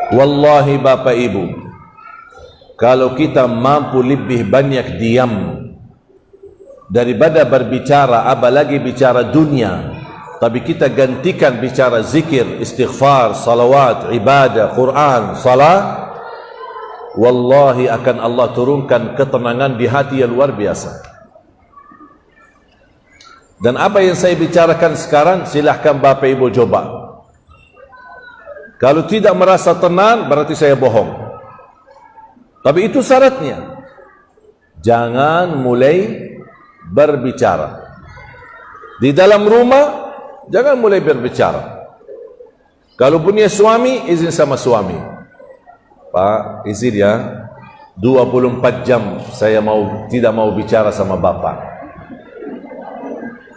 Wallahi Bapak Ibu, kalau kita mampu lebih banyak diam daripada berbicara, apalagi bicara dunia, tapi kita gantikan bicara zikir, istighfar, salawat, ibadah, Quran, salat, wallahi akan Allah turunkan ketenangan di hati yang luar biasa. Dan apa yang saya bicarakan sekarang, silahkan Bapak Ibu coba. Kalau tidak merasa tenang, berarti saya bohong. Tapi itu syaratnya. Jangan mulai berbicara. Di dalam rumah, jangan mulai berbicara. Kalau punya suami, izin sama suami. Pak, izin ya, 24 jam saya tidak mau bicara sama Bapak.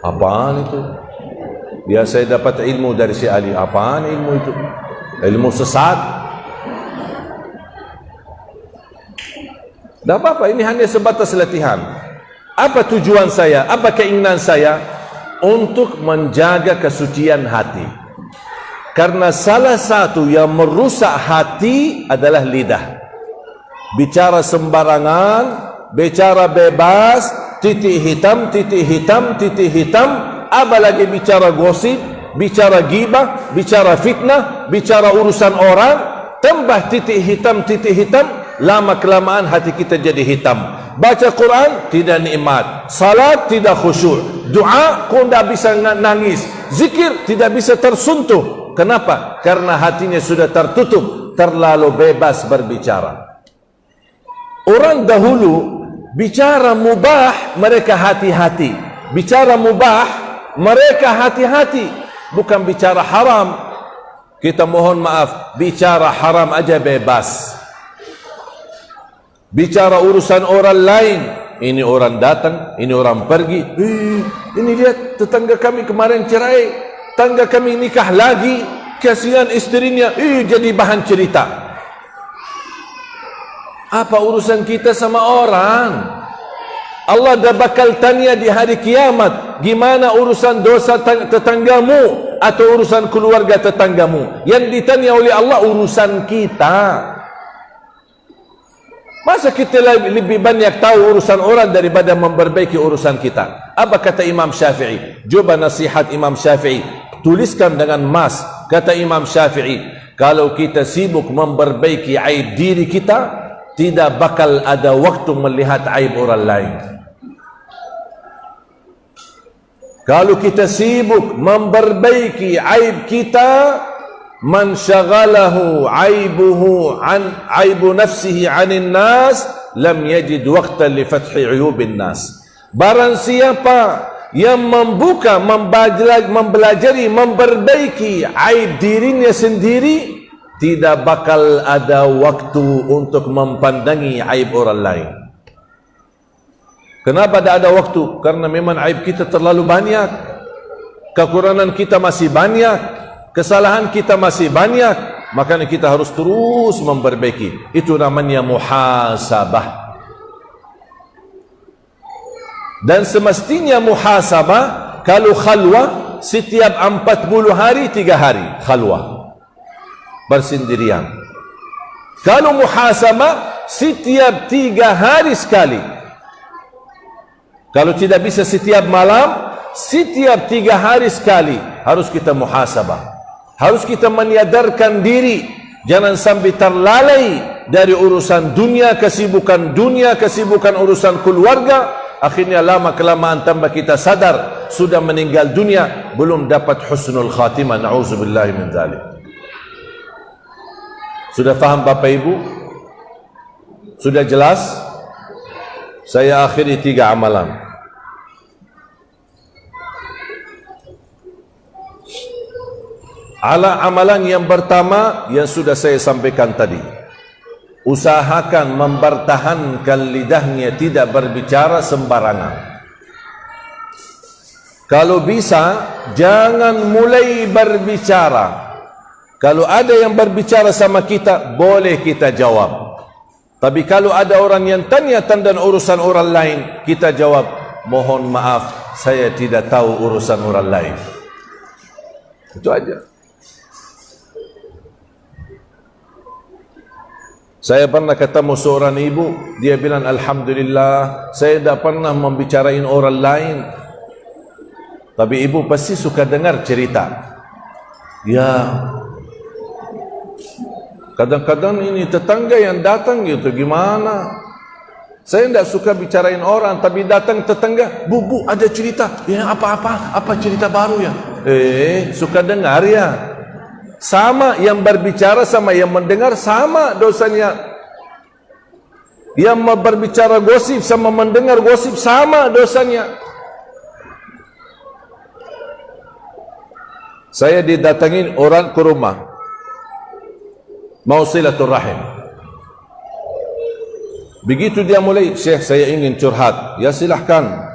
Apaan itu? Biar saya dapat ilmu dari si Ali. Apaan ilmu itu? Ilmu sesat. Tak apa-apa, ini hanya sebatas latihan. Apa tujuan saya? Apa keinginan saya? Untuk menjaga kesucian hati. Karena salah satu yang merusak hati adalah lidah. Bicara sembarangan, bicara bebas, titik hitam, titik hitam, titik hitam, apalagi bicara gosip, bicara ghibah, bicara fitnah, bicara urusan orang, tambah titik hitam, lama kelamaan hati kita jadi hitam. Baca Quran tidak nikmat, salat tidak khusyuk, doa kau tidak bisa nangis, zikir tidak bisa tersentuh. Kenapa? Karena hatinya sudah tertutup, terlalu bebas berbicara. Orang dahulu bicara mubah, mereka hati-hati. Bicara mubah, mereka hati-hati. Bukan bicara haram. Kita mohon maaf, bicara haram aja bebas. Bicara urusan orang lain, ini orang datang, ini orang pergi. Ini lihat tetangga kami kemarin cerai, tetangga kami nikah lagi, kasihan istrinya, jadi bahan cerita. Apa urusan kita sama orang? Allah dah bakal tanya di hari kiamat, gimana urusan dosa tetanggamu atau urusan keluarga tetanggamu? Yang ditanya oleh Allah urusan kita. Masa kita lebih banyak tahu urusan orang daripada memperbaiki urusan kita? Apa kata Imam Syafi'i? Coba nasihat Imam Syafi'i, tuliskan dengan emas. Kata Imam Syafi'i, kalau kita sibuk memperbaiki aib diri kita, tidak bakal ada waktu melihat aib orang lain. Kalau kita sibuk memperbaiki aib kita, man syaghalahu aibuhu an aibu nafsihi anin nas lam yajid waqtan li fathi uyubin nas. Barang siapa yang membuka, mempelajari, memperbaiki aib dirinya sendiri, tidak bakal ada waktu untuk mempandangi aib orang lain. Kenapa tidak ada waktu? Karena memang aib kita terlalu banyak, kekurangan kita masih banyak, kesalahan kita masih banyak, makanya kita harus terus memperbaiki. Itu namanya muhasabah. Dan semestinya muhasabah, kalau khalwah, setiap 40 hari 3 hari khalwah, bersendirian. Kalau muhasabah, setiap 3 hari sekali. Kalau tidak bisa setiap malam, setiap 3 hari sekali harus kita muhasabah. Harus kita menyadarkan diri, jangan sampai terlalai dari urusan dunia, kesibukan urusan keluarga. Akhirnya lama kelamaan tambah kita sadar sudah meninggal dunia, belum dapat husnul khatimah. Na'udzubillahi min dzalik. Sudah faham Bapak Ibu? Sudah jelas? Saya akhiri 3 amalan. Amalan yang pertama yang sudah saya sampaikan tadi, usahakan mempertahankan lidahnya, tidak berbicara sembarangan. Kalau bisa, jangan mulai berbicara. Kalau ada yang berbicara sama kita, boleh kita jawab. Tapi kalau ada orang yang tanya tentang urusan orang lain, kita jawab, mohon maaf, saya tidak tahu urusan orang lain. Itu aja. Saya pernah ketemu seorang ibu, dia bilang, Alhamdulillah, saya tidak pernah membicarain orang lain. Tapi ibu pasti suka dengar cerita. Ya, kadang-kadang ini tetangga yang datang gitu, gimana? Saya tidak suka bicarain orang, tapi datang tetangga, bu, ada cerita. Ya, apa cerita baru ya? Suka dengar ya. Sama yang berbicara sama yang mendengar sama dosanya. Yang berbicara gosip sama mendengar gosip sama dosanya. Saya didatangin orang ke rumah, mau silaturahim. Begitu dia mulai, Syekh saya ingin curhat. Ya silahkan.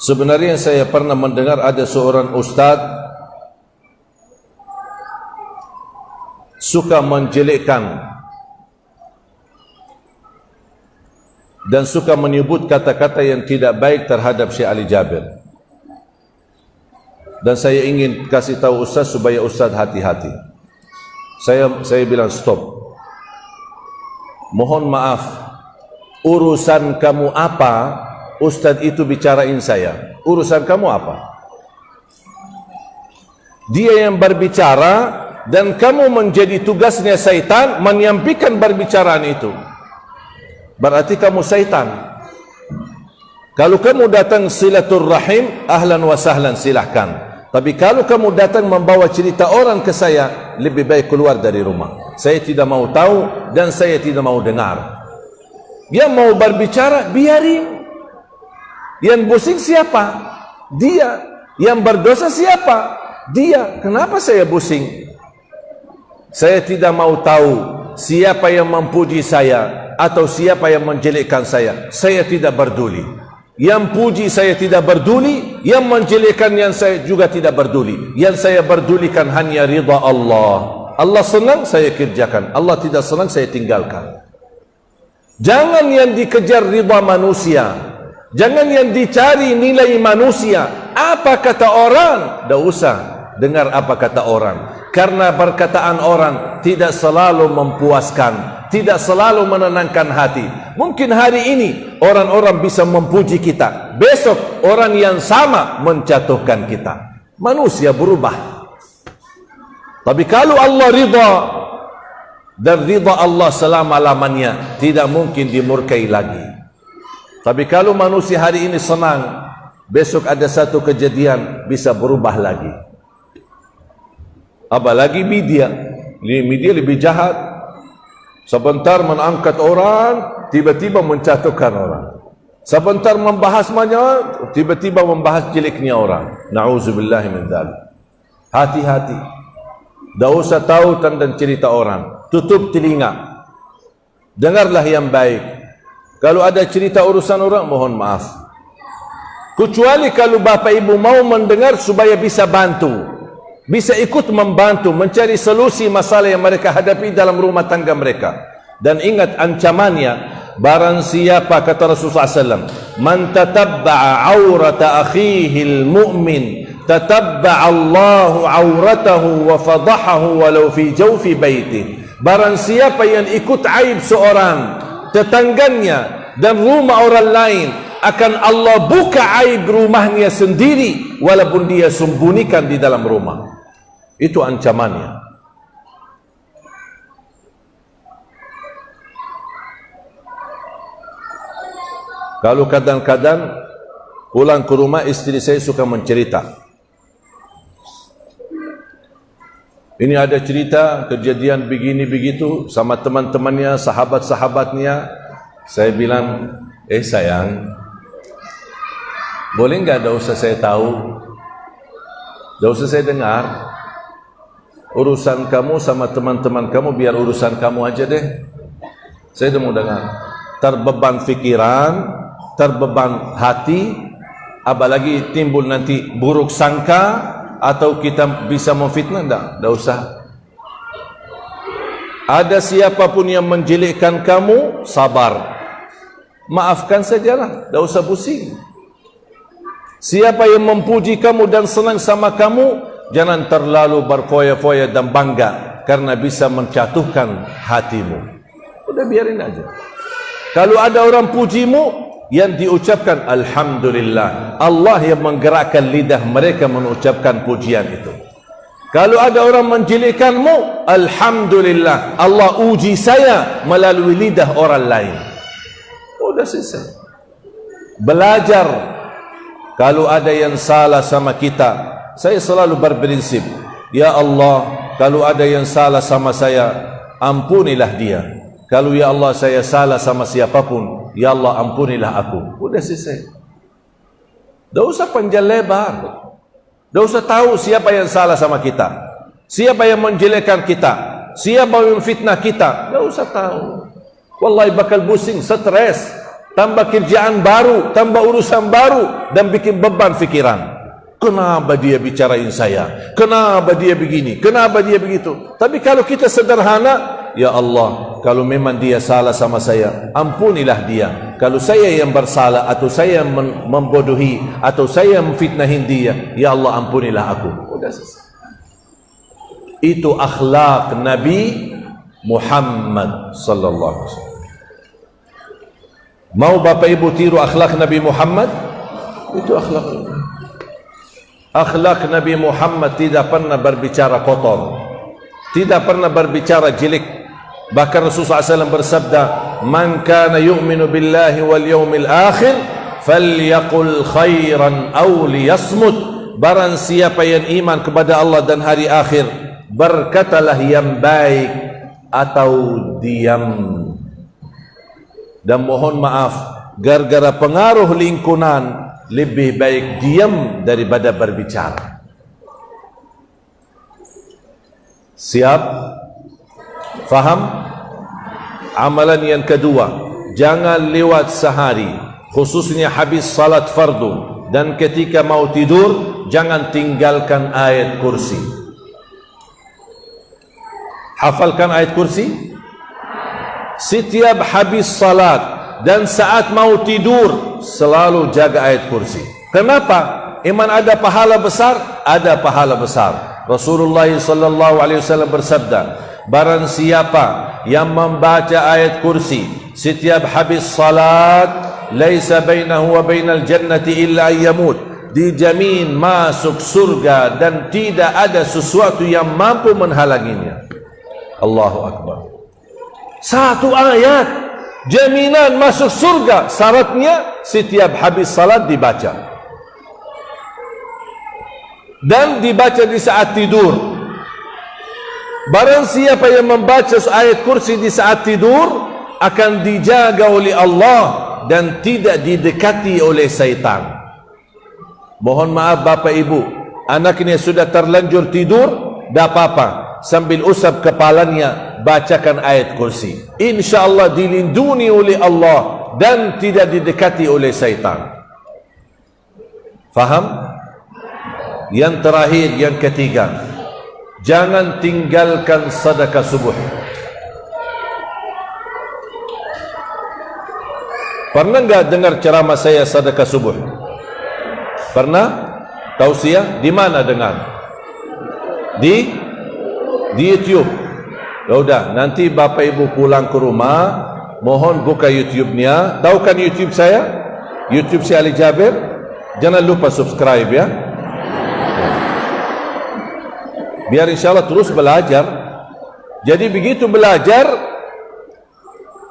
Sebenarnya saya pernah mendengar ada seorang ustaz suka menjelekkan dan suka menyebut kata-kata yang tidak baik terhadap Syekh Ali Jabir. Dan saya ingin kasih tahu ustaz supaya ustaz hati-hati. Saya bilang stop. Mohon maaf, urusan kamu apa? Ustaz itu bicarain saya. Urusan kamu apa? Dia yang berbicara dan kamu menjadi tugasnya syaitan menyampaikan berbicaraan itu. Berarti kamu syaitan. Kalau kamu datang silaturrahim, ahlan wa sahlan, silahkan. Tapi kalau kamu datang membawa cerita orang ke saya, lebih baik keluar dari rumah. Saya tidak mau tahu dan saya tidak mau dengar. Yang mau berbicara, biarin. Yang pusing siapa? Dia. Yang berdosa siapa? Dia. Kenapa saya pusing? Saya tidak mau tahu siapa yang memuji saya atau siapa yang menjelekkan saya. Saya tidak peduli. Yang puji saya tidak peduli, yang menjelekkan yang saya juga tidak peduli. Yang saya pedulikan hanya ridha Allah. Allah senang, saya kerjakan. Allah tidak senang, saya tinggalkan. Jangan yang dikejar ridha manusia. Jangan yang dicari nilai manusia. Apa kata orang? Tak usah dengar apa kata orang. Karena perkataan orang tidak selalu memuaskan, tidak selalu menenangkan hati. Mungkin hari ini orang-orang bisa memuji kita, besok orang yang sama menjatuhkan kita. Manusia berubah. Tapi kalau Allah ridha, dan ridha Allah selama-lamanya, tidak mungkin dimurkai lagi. Tapi kalau manusia hari ini senang, besok ada satu kejadian bisa berubah lagi. Apalagi media. Media lebih jahat. Sebentar mengangkat orang, tiba-tiba menjatuhkan orang. Sebentar membahas banyak, tiba-tiba membahas jeleknya orang. Na'udzubillahi min dzalik. Hati-hati. Tak usah tahu tentang cerita orang. Tutup telinga. Dengarlah yang baik. Kalau ada cerita urusan orang, mohon maaf. Kecuali kalau bapa ibu mau mendengar supaya bisa bantu. Bisa ikut membantu mencari solusi masalah yang mereka hadapi dalam rumah tangga mereka. Dan ingat ancamannya, barang siapa kata Rasulullah SAW, man tatabba'a awrata akhihil mu'min tatabba'a Allahu awratahu wa fadahahu walau fi jawfi baiti. Barang siapa yang ikut aib seorang, tetangganya dan rumah orang lain, akan Allah buka aib rumahnya sendiri walaupun dia sembunyikan di dalam rumah. Itu ancamannya. Kalau kadang-kadang pulang ke rumah, istri saya suka mencerita. Ini ada cerita kejadian begini begitu sama teman-temannya, sahabat-sahabatnya. Saya bilang, sayang, boleh enggak, tak usah saya tahu, tak usah saya dengar. Urusan kamu sama teman-teman kamu, biar urusan kamu aja deh. Saya tidak mau dengar. Terbeban fikiran, terbeban hati, apalagi timbul nanti buruk sangka atau kita bisa memfitnah. Tak usah. Ada siapapun yang menjelekkan kamu, sabar, maafkan sajalah, tak usah pusing. Siapa yang memuji kamu dan senang sama kamu, jangan terlalu berfoya-foya dan bangga. karena bisa menjatuhkan hatimu. Udah biarin aja. Kalau ada orang pujimu, yang diucapkan alhamdulillah. Allah yang menggerakkan lidah mereka mengucapkan pujian itu. Kalau ada orang menjelekkanmu, alhamdulillah, Allah uji saya melalui lidah orang lain. Udah selesai. Belajar. Kalau ada yang salah sama kita, saya selalu berprinsip, ya Allah, kalau ada yang salah sama saya, ampunilah dia. Kalau ya Allah saya salah sama siapapun, ya Allah ampunilah aku. Udah selesai. Tidak usah panjang lebar. Tidak usah tahu siapa yang salah sama kita, siapa yang menjelekkan kita, siapa yang fitnah kita. Tidak usah tahu. Wallahi bakal pusing, stres, tambah kerjaan baru, tambah urusan baru, dan bikin beban fikiran. Kenapa dia bicarain saya? Kenapa dia begini? Kenapa dia begitu? Tapi kalau kita sederhana, ya Allah, kalau memang dia salah sama saya, ampunilah dia. Kalau saya yang bersalah, atau saya yang membodohi, atau saya yang memfitnahin dia, ya Allah ampunilah aku. Udah selesai. Itu akhlak Nabi Muhammad sallallahu alaihi wasallam. Mau Bapak Ibu tiru akhlak Nabi Muhammad? Itu akhlak. Akhlak Nabi Muhammad tidak pernah berbicara kotor, tidak pernah berbicara jelek. Bahkan Rasulullah SAW bersabda, man kana yu'minu billahi wal yawmil akhir falyaqul khairan aw liyasmut. Barang siapa yang iman kepada Allah dan hari akhir, berkatalah yang baik atau diam. Dan mohon maaf, gara-gara pengaruh lingkungan, lebih baik diam daripada berbicara. Siap? Faham? Amalan yang kedua, jangan lewat sehari, khususnya habis salat fardu, dan ketika mau tidur, jangan tinggalkan ayat kursi. Hafalkan ayat kursi. Setiap habis salat dan saat mau tidur, selalu jaga ayat kursi. Kenapa? Iman ada pahala besar? Ada pahala besar. Rasulullah sallallahu alaihi wasallam bersabda, barang siapa yang membaca ayat kursi setiap habis salat, laisa bainahu wa bainal jannati illa ayyamut, dijamin masuk surga dan tidak ada sesuatu yang mampu menghalanginya. Allahu akbar. Satu ayat jaminan masuk surga, syaratnya setiap habis salat dibaca, dan dibaca di saat tidur. Barang siapa yang membaca ayat kursi di saat tidur, akan dijaga oleh Allah dan tidak didekati oleh syaitan. Mohon maaf Bapak Ibu, anaknya sudah terlanjur tidur, tidak apa-apa, sambil usap kepalanya, bacakan ayat kursi. InsyaAllah dilindungi oleh Allah dan tidak didekati oleh syaitan. Faham? Yang terakhir, yang ketiga, jangan tinggalkan sedekah subuh. Pernah enggak dengar ceramah saya sedekah subuh? Pernah? Tausiah? Di mana dengar? Di YouTube. Ya udah, nanti Bapak Ibu pulang ke rumah, mohon buka YouTube-nya. Tahu kan YouTube saya? YouTube saya Ali Jabir. Jangan lupa subscribe ya. Biar insyaAllah terus belajar. Jadi begitu belajar,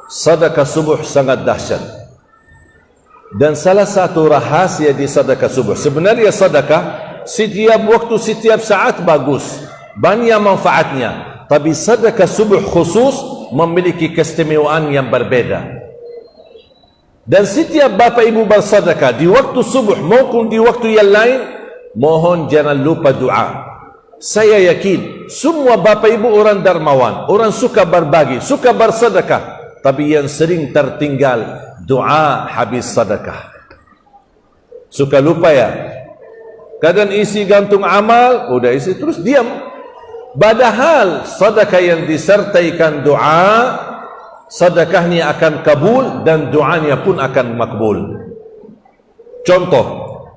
sedekah subuh sangat dahsyat. Dan salah satu rahasia di sedekah subuh, sebenarnya sedekah setiap waktu, setiap saat bagus, banyak manfaatnya. Tapi sedekah subuh khusus memiliki keistimewaan yang berbeda. Dan setiap Bapak Ibu bersedekah di waktu subuh maupun di waktu yang lain, mohon jangan lupa doa. Saya yakin semua Bapak Ibu orang dermawan, orang suka berbagi, suka bersedekah. Tapi yang sering tertinggal doa habis sedekah. Suka lupa ya. Kadang isi gantung amal, udah isi terus diam. Padahal sedekah yang disertaikan doa, sedekahnya akan kabul dan doanya pun akan makbul. Contoh,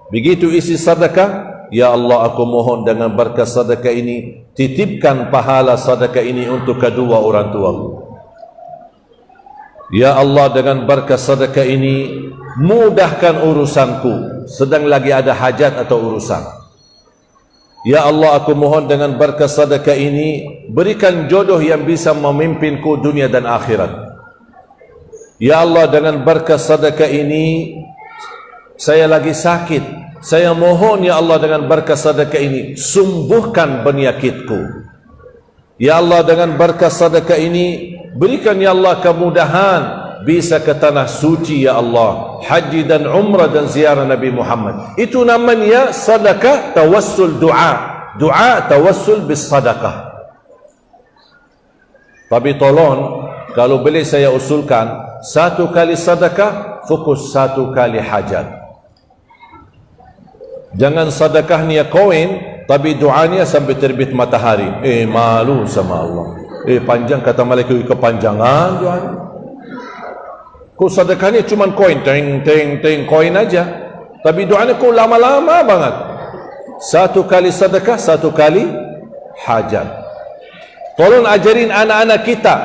begitu isi sedekah, Ya Allah, aku mohon dengan berkat sedekah ini, titipkan pahala sedekah ini untuk kedua orang tuaku. Ya Allah, dengan berkat sedekah ini, mudahkan urusanku sedang lagi ada hajat atau urusan. Ya Allah, aku mohon dengan berkat sedekah ini, berikan jodoh yang bisa memimpinku dunia dan akhirat. Ya Allah, dengan berkat sedekah ini, saya lagi sakit. Saya mohon ya Allah dengan berkat sedekah ini, sembuhkan penyakitku. Ya Allah, dengan berkat sedekah ini, berikan ya Allah kemudahan bisa ke tanah suci ya Allah, haji dan umrah dan ziarah Nabi Muhammad. Itu namanya sedekah tawassul doa. Doa tawassul bis sedekah. Tapi tolong, kalau boleh saya usulkan, satu kali sedekah, fokus satu kali hajat. Jangan sedekahnya koin, tapi doanya sampai terbit matahari. Malu sama Allah. Panjang kata malaikat, kepanjangan doanya. Kau sedekahnya cuma koin, teng koin aja. Tapi doanya kau lama-lama banget. Satu kali sedekah, satu kali hajat. Tolong ajarin anak-anak kita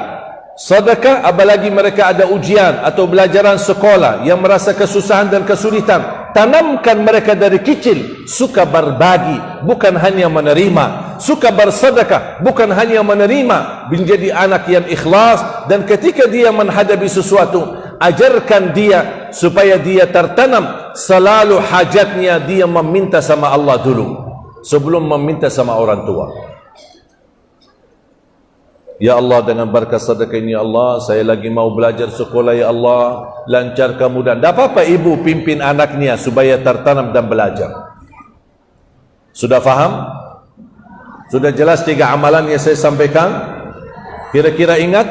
sedekah, apalagi mereka ada ujian atau belajaran sekolah yang merasa kesusahan dan kesulitan. Tanamkan mereka dari kecil suka berbagi, bukan hanya menerima, suka bersedekah, bukan hanya menerima, menjadi anak yang ikhlas. Dan ketika dia menghadapi sesuatu, ajarkan dia supaya dia tertanam selalu hajatnya dia meminta sama Allah dulu sebelum meminta sama orang tua. Ya Allah, dengan berkat sedekah ini ya Allah, saya lagi mau belajar sekolah ya Allah, lancar kemudahan. Tak apa-apa ibu pimpin anaknya supaya tertanam dan belajar. Sudah faham? Sudah jelas 3 amalan yang saya sampaikan? Kira-kira ingat?